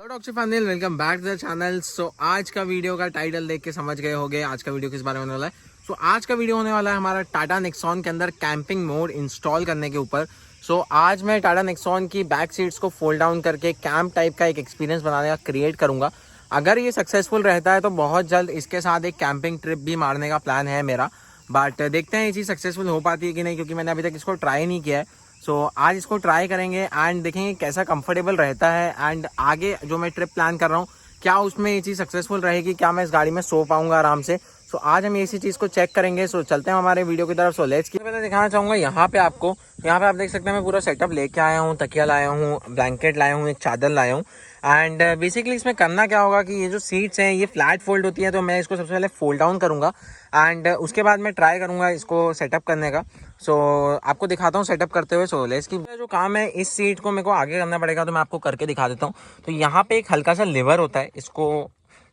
Anil, welcome back to the channel. So आज का video का टाइटल देख के समझ गए होंगे आज का वीडियो किस बारे में होने वाला है। सो आज का वीडियो होने वाला है हमारा टाटा नेक्सॉन के अंदर कैंपिंग मोड इंस्टॉल करने के ऊपर। सो आज मैं टाटा नेक्सॉन की बैक सीट्स को फोल्ड डाउन करके कैंप टाइप का एक एक्सपीरियंस बनाने का क्रिएट करूंगा। अगर ये सक्सेसफुल रहता है तो बहुत जल्द इसके साथ एक कैंपिंग ट्रिप भी मारने का प्लान है मेरा। बट देखते हैं ये चीज़ सक्सेसफुल हो पाती है कि नहीं, क्योंकि मैंने अभी तक इसको ट्राई नहीं किया है। सो आज इसको ट्राई करेंगे एंड देखेंगे कैसा कंफर्टेबल रहता है। एंड आगे जो मैं ट्रिप प्लान कर रहा हूँ क्या उसमें ये चीज़ सक्सेसफुल रहेगी, क्या मैं इस गाड़ी में सो पाऊंगा आराम से। सो आज हम इसी चीज़ को चेक करेंगे। सो चलते हैं हमारे वीडियो की तरफ। सो लेट्स की पहले दिखाना चाहूँगा यहाँ पे आपको। यहाँ पे आप देख सकते हैं मैं पूरा सेटअप लेके आया हूँ, तकिया लाया हूँ, ब्लैंकेट लाया हूँ, एक चादर लाया हूँ। एंड बेसिकली इसमें करना क्या होगा कि ये जो सीट्स हैं ये फ्लैट फोल्ड होती है, तो मैं इसको सबसे पहले फोल्ड डाउन करूँगा एंड उसके बाद मैं ट्राई करूँगा इसको सेटअप करने का। सो आपको दिखाता हूँ सेटअप करते हुए। सो लेट्स की जो काम है इस सीट को मेरे को आगे करना पड़ेगा, तो मैं आपको करके दिखा देता हूँ। तो यहाँ पे एक हल्का सा लिवर होता है, इसको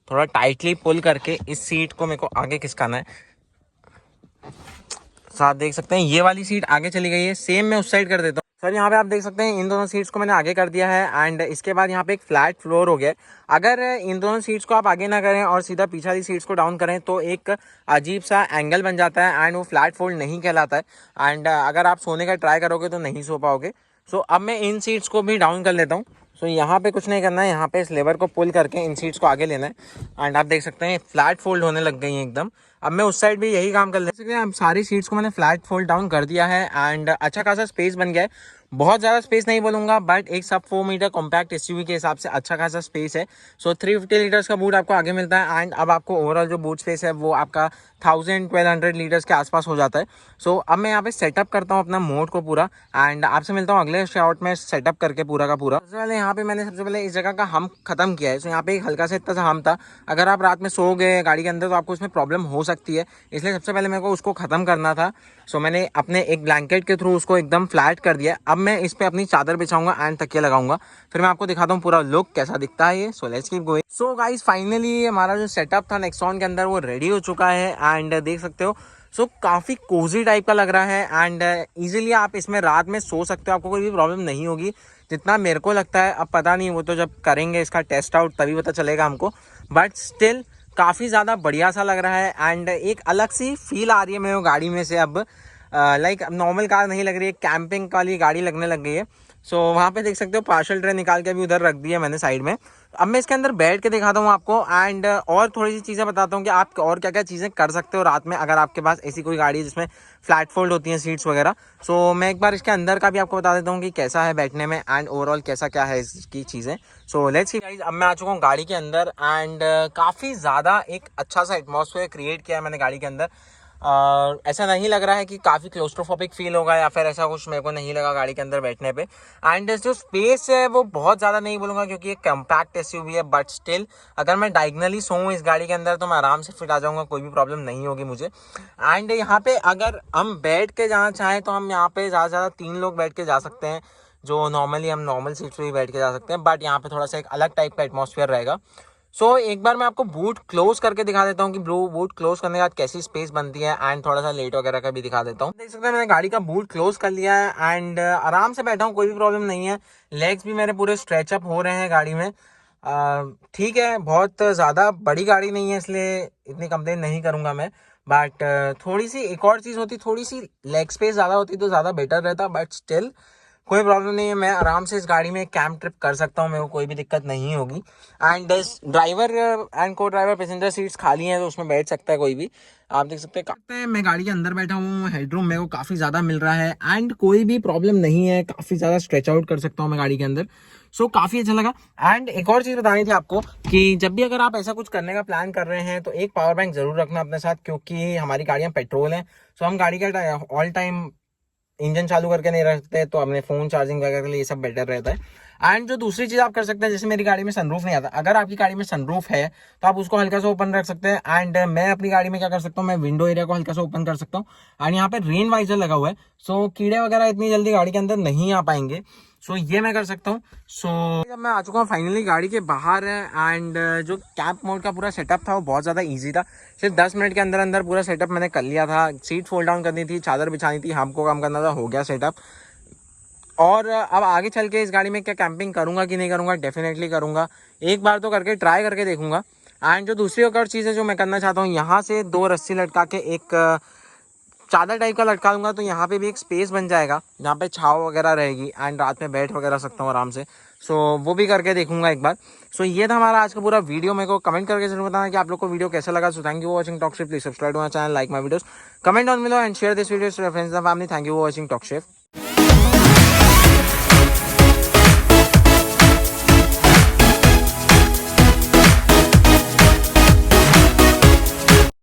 थोड़ा टाइटली पुल करके इस सीट को मेरे को आगे खिसकाना है। साथ देख सकते हैं ये वाली सीट आगे चली गई है, सेम मैं उस साइड कर देता हूँ। सर यहाँ पे आप देख सकते हैं इन दोनों सीट्स को मैंने आगे कर दिया है एंड इसके बाद यहाँ पे एक फ्लैट फ्लोर हो गया है। अगर इन दोनों सीट्स को आप आगे ना करें और सीधा पीछे वाली सीट्स को डाउन करें तो एक अजीब सा एंगल बन जाता है एंड वो फ्लैट फोल्ड नहीं कहलाता है। एंड अगर आप सोने का ट्राई करोगे तो नहीं सो पाओगे। सो अब मैं इन सीट्स को भी डाउन कर लेता हूँ। सो यहाँ पे कुछ नहीं करना है, यहाँ पे इस लेवर को पुल करके इन सीट्स को आगे लेना है एंड आप देख सकते हैं फ्लैट फोल्ड होने लग गई हैं एकदम। अब मैं उस साइड भी यही काम कर सकते हैं। अब सारी सीट्स को मैंने फ्लैट फोल्ड डाउन कर दिया है एंड अच्छा खासा स्पेस बन गया है। बहुत ज़्यादा स्पेस नहीं बोलूँगा बट एक सब 4 मीटर कॉम्पैक्ट एसयूवी के हिसाब से अच्छा खासा स्पेस है। सो 350 लीटर्स का बूट आपको आगे मिलता है एंड अब आपको ओवरऑल जो बूट स्पेस है वो आपका 1200 लीटर्स के आसपास हो जाता है। सो अब मैं यहाँ पे सेटअप करता हूँ अपना मोड को पूरा एंड आपसे मिलता हूँ अगले शॉट में सेटअप करके पूरा का पूरा। सबसे पहले यहाँ पे मैंने सबसे पहले इस जगह का हम खत्म किया है। सो यहाँ पे एक हल्का सा इतना सा हम था, अगर आप रात में सो गए गाड़ी के अंदर तो आपको उसमें प्रॉब्लम हो सकती है, इसलिए सबसे पहले मेरे को उसको ख़त्म करना था। सो मैंने अपने एक ब्लैंकेट के थ्रू उसको एकदम फ्लैट कर दिया। अब मैं इस पर अपनी चादर बिछाऊंगा एंड तकिया लगाऊंगा, फिर मैं आपको दिखाता हूँ पूरा लुक कैसा दिखता है ये। So let's keep going. So guys finally हमारा जो सेटअप था नेक्सॉन के अंदर वो रेडी हो चुका है एंड देख सकते हो। सो काफ़ी कोजी टाइप का लग रहा है एंड ईजिली आप इसमें रात में सो सकते हो, आपको कोई भी प्रॉब्लम नहीं होगी जितना मेरे को लगता है। अब पता नहीं, वो तो जब करेंगे इसका टेस्ट आउट तभी पता चलेगा हमको, बट स्टिल काफ़ी ज़्यादा बढ़िया सा लग रहा है एंड एक अलग सी फील आ रही है मेरे को गाड़ी में से। अब लाइक नॉर्मल कार नहीं लग रही है, कैंपिंग वाली गाड़ी लगने लग गई है। सो वहाँ पे देख सकते हो पार्शल ट्रे निकाल के भी उधर रख दिया मैंने साइड में। अब मैं इसके अंदर बैठ के दिखाता हूँ आपको एंड और थोड़ी सी चीज़ें बताता हूँ कि आप और क्या क्या चीज़ें कर सकते हो रात में अगर आपके पास ऐसी कोई गाड़ी है जिसमें फ्लैट फोल्ड होती हैं सीट्स वगैरह। सो मैं एक बार इसके अंदर का भी आपको बता देता हूँ कि कैसा है बैठने में एंड ओवरऑल कैसा क्या है इसकी चीज़ें। सो लेट्स सी गाइस, अब मैं आ चुका हूँ गाड़ी के अंदर एंड काफ़ी ज़्यादा एक अच्छा सा एटमॉस्फेयर क्रिएट किया है मैंने गाड़ी के अंदर। ऐसा नहीं लग रहा है कि काफ़ी क्लोस्ट्रोफोबिक फील होगा या फिर ऐसा कुछ मेरे को नहीं लगा गाड़ी के अंदर बैठने पे। एंड जो स्पेस है वो बहुत ज़्यादा नहीं बोलूँगा क्योंकि एक कम्पैक्ट एसयूवी है, बट स्टिल अगर मैं डायगनली सोऊँ इस गाड़ी के अंदर तो मैं आराम से फिट आ जाऊँगा, कोई भी प्रॉब्लम नहीं होगी मुझे। एंड यहाँ पे अगर हम बैठ के जाना चाहें तो हम यहाँ पे ज़्यादा से ज़्यादा 3 लोग बैठ के जा सकते हैं, जो नॉर्मली हम नॉर्मल सीट्स पे भी बैठ के जा सकते हैं, बट यहाँ पे थोड़ा सा एक अलग टाइप का एटमॉस्फेयर रहेगा। सो एक बार मैं आपको बूट क्लोज करके दिखा देता हूँ कि बूट क्लोज करने के बाद कैसी स्पेस बनती है एंड थोड़ा सा लेट वगैरह का भी दिखा देता हूँ। देख सकते हैं मैंने गाड़ी का बूट क्लोज कर लिया है एंड आराम से बैठा हूँ, कोई भी प्रॉब्लम नहीं है। लेग्स भी मेरे पूरे स्ट्रेचअप हो रहे हैं गाड़ी में। ठीक है, बहुत ज़्यादा बड़ी गाड़ी नहीं है इसलिए इतनी कंप्लेन नहीं करूँगा मैं, बट थोड़ी सी एक और चीज़ होती, थोड़ी सी लेग स्पेस ज़्यादा होती तो ज़्यादा बेटर रहता, बट स्टिल कोई प्रॉब्लम नहीं है। मैं आराम से इस गाड़ी में कैंप ट्रिप कर सकता हूँ, मेरे को कोई भी दिक्कत नहीं होगी। एंड ड्राइवर एंड को ड्राइवर पैसेंजर सीट्स खाली हैं तो उसमें बैठ सकता है कोई भी। आप देख सकते हैं मैं गाड़ी के अंदर बैठा हूँ, हेडरूम मेरे को काफ़ी ज़्यादा मिल रहा है एंड कोई भी प्रॉब्लम नहीं है, काफ़ी ज़्यादा स्ट्रेच आउट कर सकता हूँ मैं गाड़ी के अंदर। सो काफ़ी अच्छा लगा। एंड एक और चीज़ बतानी थी आपको कि जब भी अगर आप ऐसा कुछ करने का प्लान कर रहे हैं तो एक पावर बैंक ज़रूर रखना अपने साथ, क्योंकि हमारी गाड़ियाँ पेट्रोल हैं। सो हम गाड़ी का ऑल टाइम इंजन चालू करके नहीं रखते, तो अपने फ़ोन चार्जिंग वगैरह के लिए ये सब बेटर रहता है। एंड जो दूसरी चीज़ आप कर सकते हैं, जैसे मेरी गाड़ी में सनरूफ नहीं आता, अगर आपकी गाड़ी में सनरूफ है तो आप उसको हल्का सा ओपन रख सकते हैं। एंड मैं अपनी गाड़ी में क्या कर सकता हूँ, मैं विंडो एरिया को हल्का सा ओपन कर सकता हूँ एंड यहाँ पे रेन वाइजर लगा हुआ है। सो कीड़े वगैरह इतनी जल्दी गाड़ी के अंदर नहीं आ पाएंगे। सो ये मैं कर सकता हूँ। सो जब मैं आ चुका हूँ फाइनली गाड़ी के बाहर एंड जो कैंप मोड का पूरा सेटअप था वो बहुत ज़्यादा इजी था। सिर्फ 10 मिनट के अंदर अंदर पूरा सेटअप मैंने कर लिया था। सीट फोल्ड डाउन करनी थी, चादर बिछानी थी, हमको काम करना था, हो गया सेटअप। और अब आगे चल के इस गाड़ी में क्या कैंपिंग करूंगा कि नहीं करूंगा, डेफिनेटली करूंगा, एक बार तो करके ट्राई करके देखूंगा। एंड जो दूसरी एक और चीज़ है जो मैं करना चाहता हूँ, यहाँ से 2 रस्सी लटका के एक चादर टाइप का लटका दूंगा, तो यहाँ पे भी एक स्पेस बन जाएगा जहाँ पे छाव वगैरह रहेगी एंड रात में बैठ वगैरह सकता हूँ आराम से। सो वो भी करके देखूंगा एक बार। सो ये था हमारा आज का पूरा वीडियो। मेरे को कमेंट करके जरूर बताना कि आप लोग को वीडियो कैसा लगा। So thank you for watching talk shift. Please subscribe to my channel, like my videos, comment on below and share this video to your friends and family. Thank you for watching talk shift.